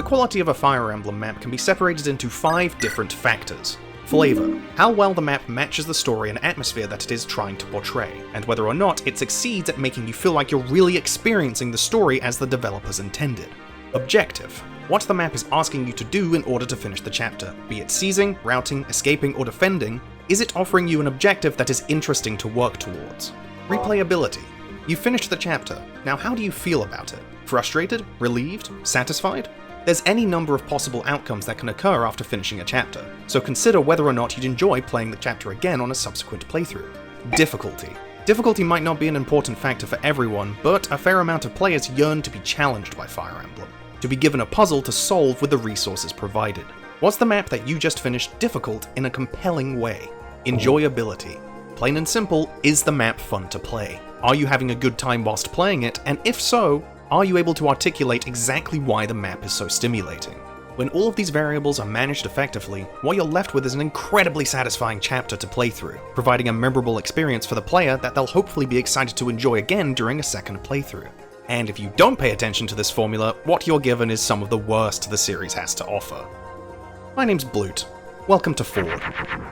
quality of a Fire Emblem map can be separated into 5 different factors. Flavor, how well the map matches the story and atmosphere that it is trying to portray, and whether or not it succeeds at making you feel like you're really experiencing the story as the developers intended. Objective, what the map is asking you to do in order to finish the chapter, be it seizing, routing, escaping, or defending. Is it offering you an objective that is interesting to work towards? Replayability, you finished the chapter, now how do you feel about it? Frustrated? Relieved? Satisfied? There's any number of possible outcomes that can occur after finishing a chapter, so consider whether or not you'd enjoy playing the chapter again on a subsequent playthrough. Difficulty. Difficulty might not be an important factor for everyone, but a fair amount of players yearn to be challenged by Fire Emblem, to be given a puzzle to solve with the resources provided. Was the map that you just finished difficult in a compelling way? Enjoyability. Plain and simple, is the map fun to play? Are you having a good time whilst playing it, and if so, are you able to articulate exactly why the map is so stimulating? When all of these variables are managed effectively, what you're left with is an incredibly satisfying chapter to play through, providing a memorable experience for the player that they'll hopefully be excited to enjoy again during a second playthrough. And if you don't pay attention to this formula, what you're given is some of the worst the series has to offer. My name's Blute. Welcome to F.O.R.D.E.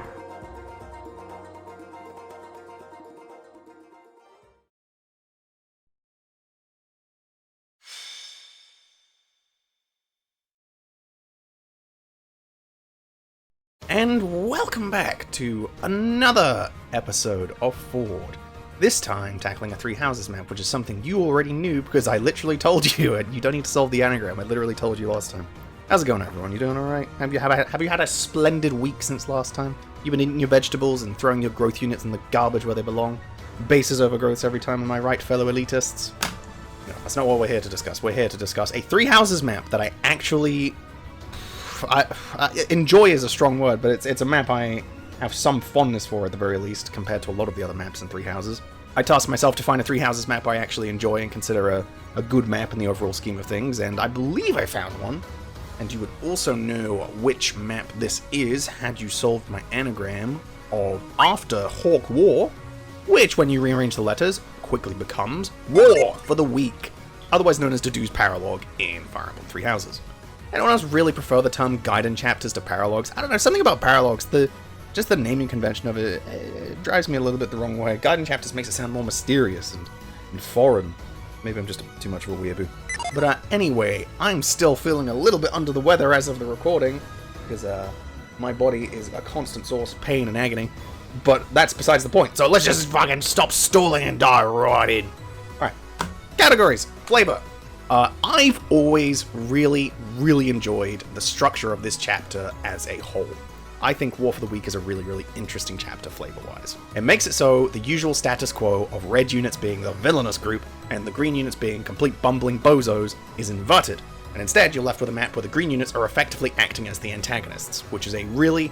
And welcome back to another episode of F.O.R.D.E. This time tackling a 3 houses map, which is something you already knew because I literally told you, and you don't need to solve the anagram, I literally told you last time. How's it going, everyone? You doing alright? Have you had a splendid week since last time? You've been eating your vegetables and throwing your growth units in the garbage where they belong? Bases over growths every time, am I right, fellow elitists? No, that's not what we're here to discuss. We're here to discuss a 3 houses map that I actually... enjoy is a strong word, but it's a map I have some fondness for at the very least, compared to a lot of the other maps in 3 houses. I tasked myself to find a 3 houses map I actually enjoy and consider a good map in the overall scheme of things, and I believe I found one. And you would also know which map this is had you solved my anagram of After Hawk War, which, when you rearrange the letters, quickly becomes War for the Weak, otherwise known as Dedue's paralogue in Fire Emblem 3 houses. Anyone else really prefer the term Gaiden chapters to paralogues? I don't know, something about paralogues, just the naming convention of it drives me a little bit the wrong way. Gaiden chapters makes it sound more mysterious and foreign. Maybe I'm just too much of a weeaboo. But anyway, I'm still feeling a little bit under the weather as of the recording, because my body is a constant source of pain and agony. But that's besides the point, so let's just fucking stop stalling and dive right in. Alright, categories, flavor. I've always really enjoyed the structure of this chapter as a whole. I think War for the Weak is a really interesting chapter flavor-wise. It makes it so the usual status quo of red units being the villainous group and the green units being complete bumbling bozos is inverted, and instead you're left with a map where the green units are effectively acting as the antagonists, which is a really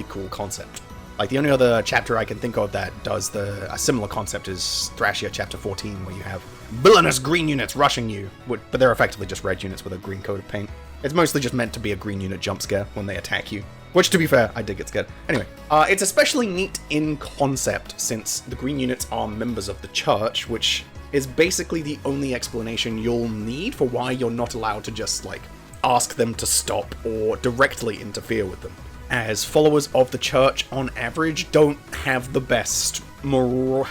cool concept. Like, the only other chapter I can think of that does a similar concept is Thrashia chapter 14, where you have villainous green units rushing you, but they're effectively just red units with a green coat of paint. It's mostly just meant to be a green unit jump scare when they attack you, which, to be fair, I did get scared. Anyway, it's especially neat in concept since the green units are members of the church, which is basically the only explanation you'll need for why you're not allowed to just, like, ask them to stop or directly interfere with them, as followers of the church, on average, don't have the best moral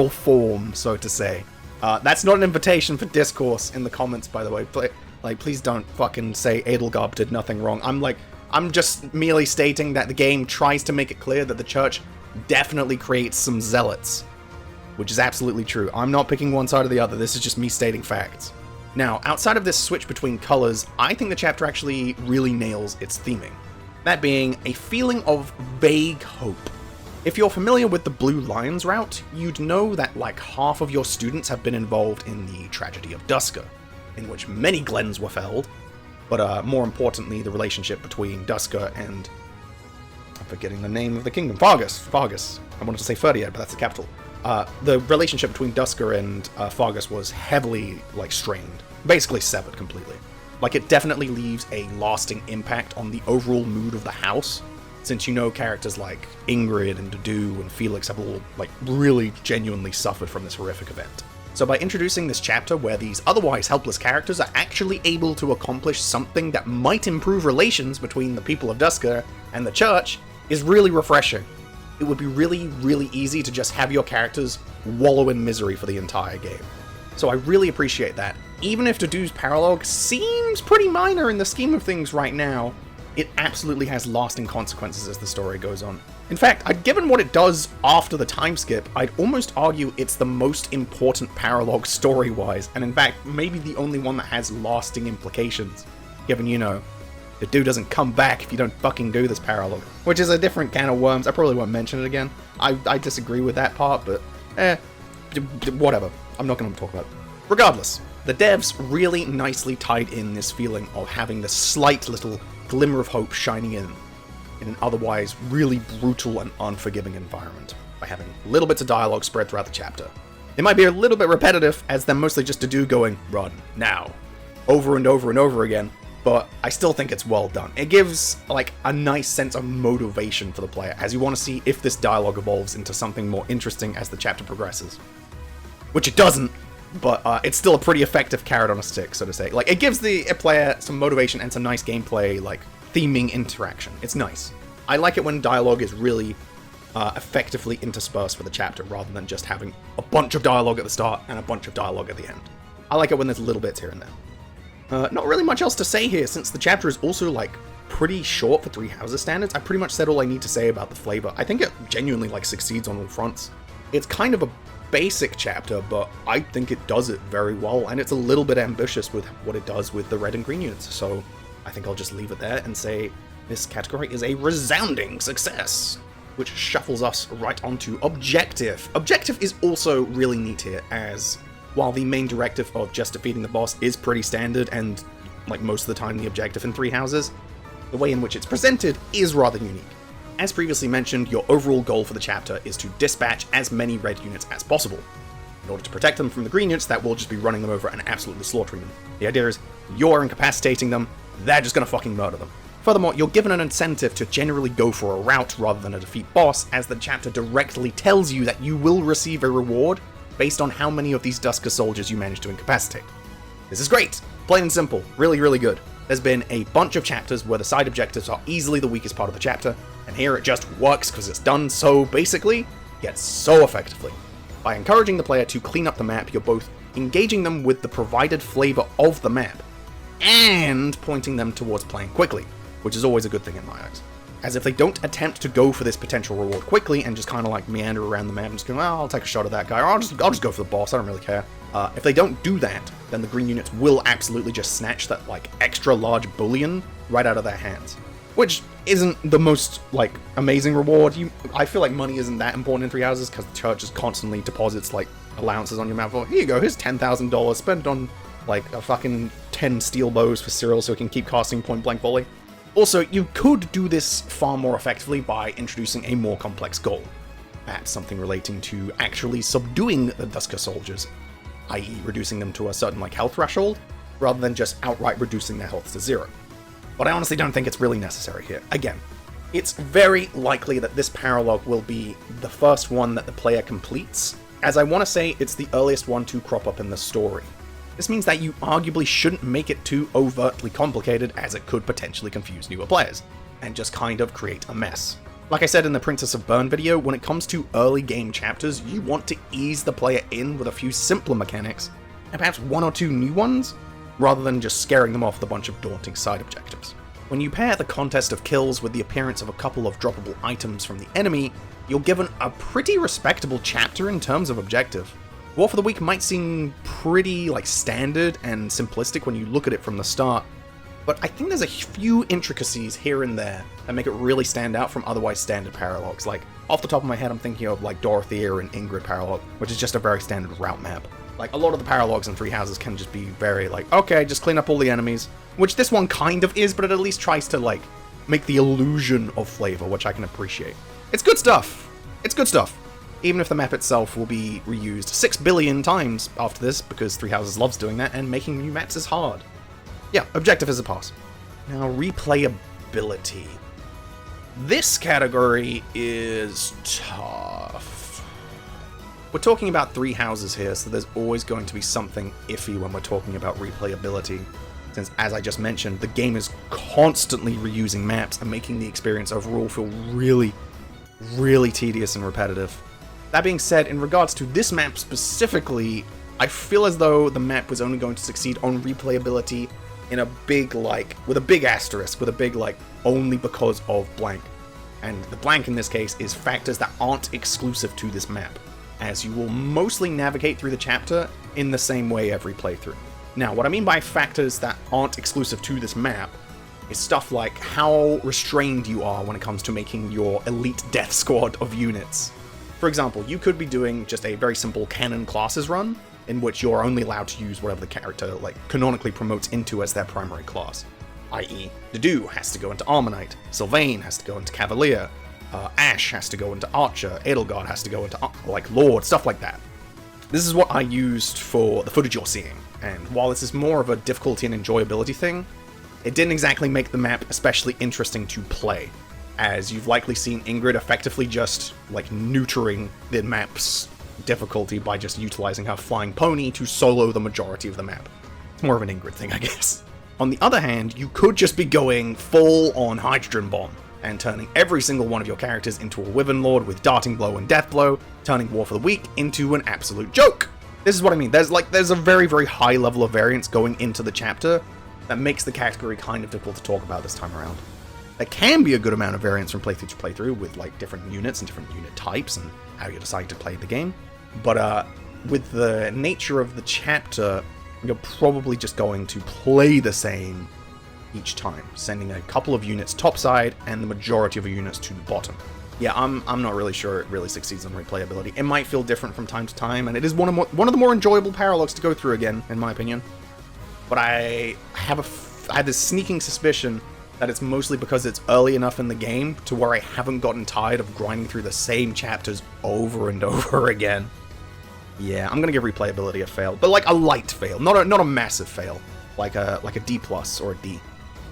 form, so to say. That's not an invitation for discourse in the comments, by the way. Please don't fucking say Edelgard did nothing wrong. I'm just merely stating that the game tries to make it clear that the church definitely creates some zealots, which is absolutely true. I'm not picking one side or the other, this is just me stating facts. Now, outside of this switch between colors, I think the chapter actually really nails its theming. That being a feeling of vague hope. If you're familiar with the Blue Lions route, you'd know that like half of your students have been involved in the tragedy of Duscur, in which many Glens were felled, but more importantly, the relationship between Duscur and... I'm forgetting the name of the kingdom. Fargus. I wanted to say F.O.R.D.E, but that's the capital. The relationship between Duscur and Fargus was heavily, strained. Basically severed completely. Like, it definitely leaves a lasting impact on the overall mood of the house, since you know characters like Ingrid and Dedue and Felix have all, really genuinely suffered from this horrific event. So by introducing this chapter where these otherwise helpless characters are actually able to accomplish something that might improve relations between the people of Duscur and the church is really refreshing. It would be really, really easy to just have your characters wallow in misery for the entire game. So I really appreciate that. Even if Dedue's paralogue seems pretty minor in the scheme of things right now, it absolutely has lasting consequences as the story goes on. In fact, given what it does after the time skip, I'd almost argue it's the most important paralogue story-wise, and in fact, maybe the only one that has lasting implications. Given, you know, Dedue doesn't come back if you don't fucking do this paralogue. Which is a different can of worms, I probably won't mention it again. I disagree with that part, but whatever. I'm not going to talk about it. Regardless, the devs really nicely tied in this feeling of having this slight little glimmer of hope shining in an otherwise really brutal and unforgiving environment by having little bits of dialogue spread throughout the chapter. It might be a little bit repetitive, as they're mostly just Dedue going, "Run, now," over and over and over again, but I still think it's well done. It gives, like, a nice sense of motivation for the player, as you want to see if this dialogue evolves into something more interesting as the chapter progresses. Which it doesn't, but it's still a pretty effective carrot on a stick, so to say. Like, it gives the player some motivation and some nice gameplay, like, theming interaction. It's nice. I like it when dialogue is really effectively interspersed with the chapter, rather than just having a bunch of dialogue at the start and a bunch of dialogue at the end. I like it when there's little bits here and there. Not really much else to say here, since the chapter is also, like, pretty short for Three Houses standards. I pretty much said all I need to say about the flavor. I think it genuinely, like, succeeds on all fronts. It's kind of a basic chapter, but I think it does it very well, and it's a little bit ambitious with what it does with the red and green units, so I think I'll just leave it there and say this category is a resounding success, which shuffles us right onto Objective. Objective is also really neat here, as while the main directive of just defeating the boss is pretty standard and, like, most of the time the objective in Three Houses, the way in which it's presented is rather unique. As previously mentioned, your overall goal for the chapter is to dispatch as many red units as possible. In order to protect them from the green units that will just be running them over and absolutely slaughtering them. The idea is, you're incapacitating them, they're just gonna fucking murder them. Furthermore, you're given an incentive to generally go for a rout rather than a defeat boss, as the chapter directly tells you that you will receive a reward based on how many of these Duscur soldiers you manage to incapacitate. This is great! Plain and simple. Really, really good. There's been a bunch of chapters where the side objectives are easily the weakest part of the chapter, and here it just works because it's done so basically, yet so effectively. By encouraging the player to clean up the map, you're both engaging them with the provided flavor of the map, and pointing them towards playing quickly, which is always a good thing in my eyes. As if they don't attempt to go for this potential reward quickly and just kind of like meander around the map and just go, well, I'll take a shot at that guy, or I'll just go for the boss, I don't really care. If they don't do that, then the green units will absolutely just snatch that, like, extra large bullion right out of their hands. Which isn't the most, like, amazing reward. I feel like money isn't that important in Three Houses, because the church just constantly deposits, like, allowances on your map. Well, here you go, here's $10,000, spend it on, like, a fucking 10 steel bows for Cyril so he can keep casting point-blank volley. Also, you could do this far more effectively by introducing a more complex goal. Perhaps something relating to actually subduing the Duscur soldiers, i.e. reducing them to a certain, like, health threshold, rather than just outright reducing their health to 0. But I honestly don't think it's really necessary here. Again, it's very likely that this paralogue will be the first one that the player completes, as I want to say it's the earliest one to crop up in the story. This means that you arguably shouldn't make it too overtly complicated, as it could potentially confuse newer players, and just kind of create a mess. Like I said in the Princess of Bern video, when it comes to early game chapters, you want to ease the player in with a few simpler mechanics, and perhaps one or two new ones, rather than just scaring them off with a bunch of daunting side objectives. When you pair the contest of kills with the appearance of a couple of droppable items from the enemy, you're given a pretty respectable chapter in terms of objective. War for the Week might seem pretty, like, standard and simplistic when you look at it from the start, but I think there's a few intricacies here and there that make it really stand out from otherwise standard paralogues. Like, off the top of my head, I'm thinking of, like, Dorothea and Ingrid paralogue, which is just a very standard route map. Like, a lot of the paralogues in Three Houses can just be very, like, okay, just clean up all the enemies, which this one kind of is, but it at least tries to, like, make the illusion of flavor, which I can appreciate. It's good stuff! It's good stuff! Even if the map itself will be reused 6 billion times after this, because Three Houses loves doing that, and making new maps is hard. Yeah, objective is a pass. Now, replayability. This category is tough. We're talking about 3 houses here, so there's always going to be something iffy when we're talking about replayability, since, as I just mentioned, the game is constantly reusing maps and making the experience overall feel really, really tedious and repetitive. That being said, in regards to this map specifically, I feel as though the map was only going to succeed on replayability in a big, with a big asterisk, with a big, only because of blank. And the blank in this case is factors that aren't exclusive to this map, as you will mostly navigate through the chapter in the same way every playthrough. Now, what I mean by factors that aren't exclusive to this map is stuff like how restrained you are when it comes to making your elite death squad of units. For example, you could be doing just a very simple canon classes run, in which you're only allowed to use whatever the character canonically promotes into as their primary class. I.e., Dedue has to go into Armor Knight, Sylvain has to go into Cavalier, Ashe has to go into Archer, Edelgard has to go into Lord, stuff like that. This is what I used for the footage you're seeing, and while this is more of a difficulty and enjoyability thing, it didn't exactly make the map especially interesting to play, as you've likely seen Ingrid effectively just neutering the map's difficulty by just utilizing her flying pony to solo the majority of the map. It's more of an Ingrid thing, I guess. On the other hand, you could just be going full on Hydrogen Bomb, and turning every single one of your characters into a Wyvern Lord with Darting Blow and Death Blow, turning War for the Weak into an absolute joke. This is what I mean. There's a very, very high level of variance going into the chapter that makes the category kind of difficult to talk about this time around. There can be a good amount of variance from playthrough to playthrough with different units and different unit types and how you decide to play the game. But with the nature of the chapter, you're probably just going to play the same each time, sending a couple of units topside and the majority of your units to the bottom. Yeah, I'm not really sure it really succeeds on replayability. It might feel different from time to time, and it is one of the more enjoyable paralogues to go through again, in my opinion. But I had this sneaking suspicion that it's mostly because it's early enough in the game to where I haven't gotten tired of grinding through the same chapters over and over again. Yeah, I'm gonna give replayability a fail, but a light fail, not a massive fail, like a D+ or a D.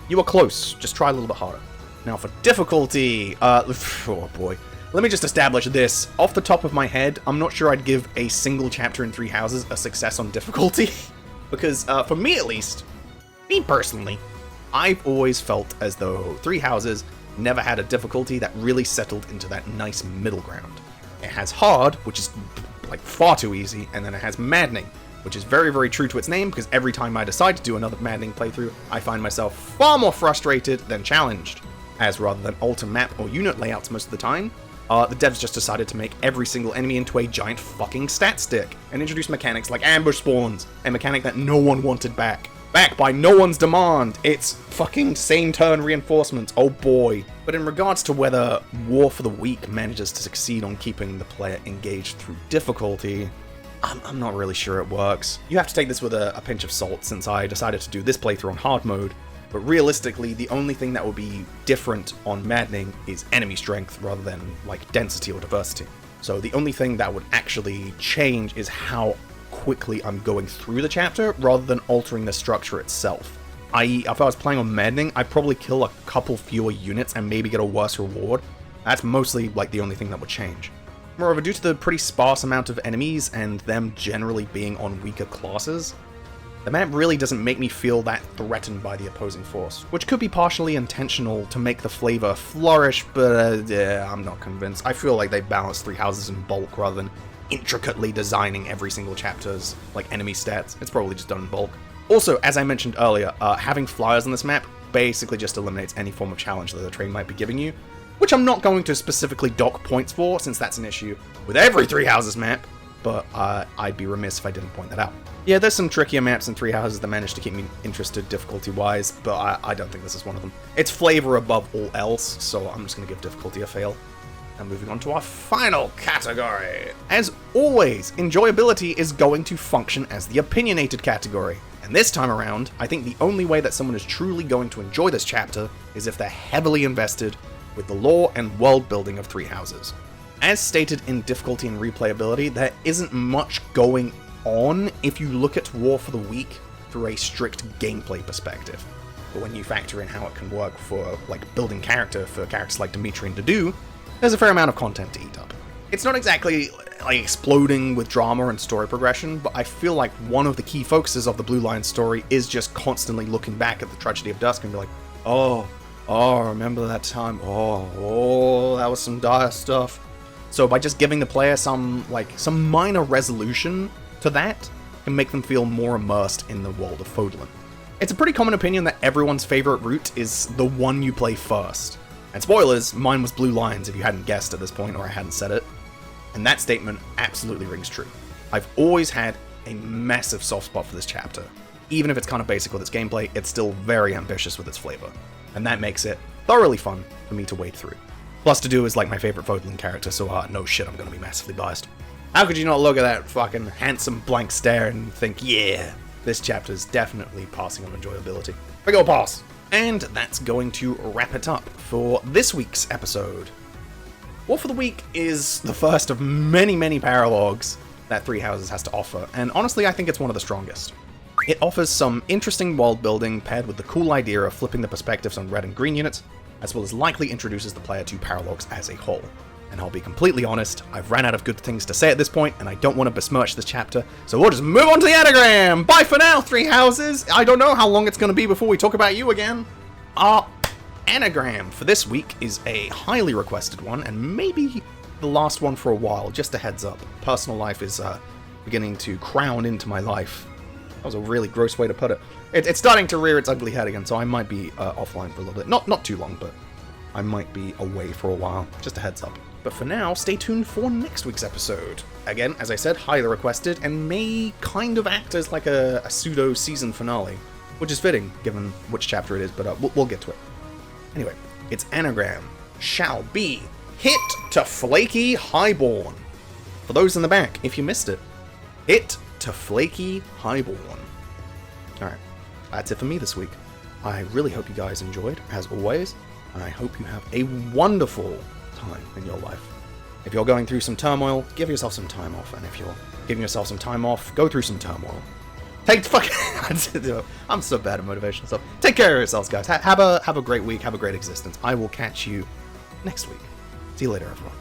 You were close, just try a little bit harder. Now for difficulty, oh boy. Let me just establish this. Off the top of my head, I'm not sure I'd give a single chapter in 3 houses a success on difficulty, because for me at least, me personally, I've always felt as though 3 houses never had a difficulty that really settled into that nice middle ground. It has hard, which is far too easy, and then it has maddening, which is very, very true to its name, because every time I decide to do another maddening playthrough, I find myself far more frustrated than challenged, as rather than alter map or unit layouts most of the time, the devs just decided to make every single enemy into a giant fucking stat stick, and introduce mechanics like ambush spawns, a mechanic that no one wanted back. Back by no one's demand! It's fucking same turn reinforcements, oh boy. But in regards to whether War for the Weak manages to succeed on keeping the player engaged through difficulty, I'm not really sure it works. You have to take this with a pinch of salt, since I decided to do this playthrough on hard mode, but realistically, the only thing that will be different on Maddening is enemy strength rather than density or diversity. So the only thing that would actually change is how quickly I'm going through the chapter rather than altering the structure itself. I.e., if I was playing on Maddening, I'd probably kill a couple fewer units and maybe get a worse reward. That's mostly the only thing that would change. Moreover, due to the pretty sparse amount of enemies and them generally being on weaker classes, the map really doesn't make me feel that threatened by the opposing force, which could be partially intentional to make the flavor flourish, but yeah, I'm not convinced. I feel like they balance 3 houses in bulk rather than intricately designing every single chapter's enemy stats. It's probably just done in bulk. Also, as I mentioned earlier, having flyers on this map basically just eliminates any form of challenge that the train might be giving you, which I'm not going to specifically dock points for, since that's an issue with every 3 houses map, but I'd be remiss if I didn't point that out. Yeah, there's some trickier maps in 3 houses that manage to keep me interested difficulty-wise, but I don't think this is one of them. It's flavor above all else, so I'm just going to give difficulty a fail. And moving on to our final category. As always, enjoyability is going to function as the opinionated category. And this time around, I think the only way that someone is truly going to enjoy this chapter is if they're heavily invested with the lore and world building of 3 houses. As stated in difficulty and replayability, there isn't much going on if you look at War for the Weak through a strict gameplay perspective. But when you factor in how it can work for building character for characters like Dimitri and Dedue, there's a fair amount of content to eat up. It's not exactly like exploding with drama and story progression, but I feel like one of the key focuses of the Blue Lion story is just constantly looking back at the tragedy of Dusk and be like, oh, remember that time? Oh, that was some dire stuff. So by just giving the player some minor resolution to that, can make them feel more immersed in the world of F.O.R.D.E. It's a pretty common opinion that everyone's favorite route is the one you play first. And spoilers, mine was Blue Lions if you hadn't guessed at this point or I hadn't said it. And that statement absolutely rings true. I've always had a massive soft spot for this chapter. Even if it's kind of basic with its gameplay, it's still very ambitious with its flavor. And that makes it thoroughly fun for me to wade through. Plus, Dedue is like my favorite F.O.R.D.E. character, so no shit, I'm gonna be massively biased. How could you not look at that fucking handsome blank stare and think, yeah, this chapter's definitely passing on enjoyability. Big ol' pass! And that's going to wrap it up for this week's episode. What for the Week is the first of many, many paralogues that Three Houses has to offer, and honestly I think it's one of the strongest. It offers some interesting world building paired with the cool idea of flipping the perspectives on red and green units, as well as likely introduces the player to paralogues as a whole. And I'll be completely honest, I've ran out of good things to say at this point, and I don't want to besmirch this chapter, so we'll just move on to the anagram! Bye for now, Three Houses! I don't know how long it's going to be before we talk about you again. Our anagram for this week is a highly requested one, and maybe the last one for a while, just a heads up. Personal life is beginning to crown into my life. That was a really gross way to put it. It's starting to rear its ugly head again, so I might be offline for a little bit. Not too long, but I might be away for a while. Just a heads up. But for now, stay tuned for next week's episode. Again, as I said, highly requested, and may kind of act as like a pseudo-season finale, which is fitting, given which chapter it is, but we'll get to it. Anyway, its anagram shall be Hit to Flaky Highborn. For those in the back, if you missed it, Hit to Flaky Highborn. Alright, that's it for me this week. I really hope you guys enjoyed, as always, and I hope you have a wonderful time in your life. If you're going through some turmoil, give yourself some time off, and if you're giving yourself some time off, go through some turmoil. I'm so bad at motivational stuff. Take care of yourselves, guys. Have a great week, have a great existence. I will catch you next week. See you later, everyone.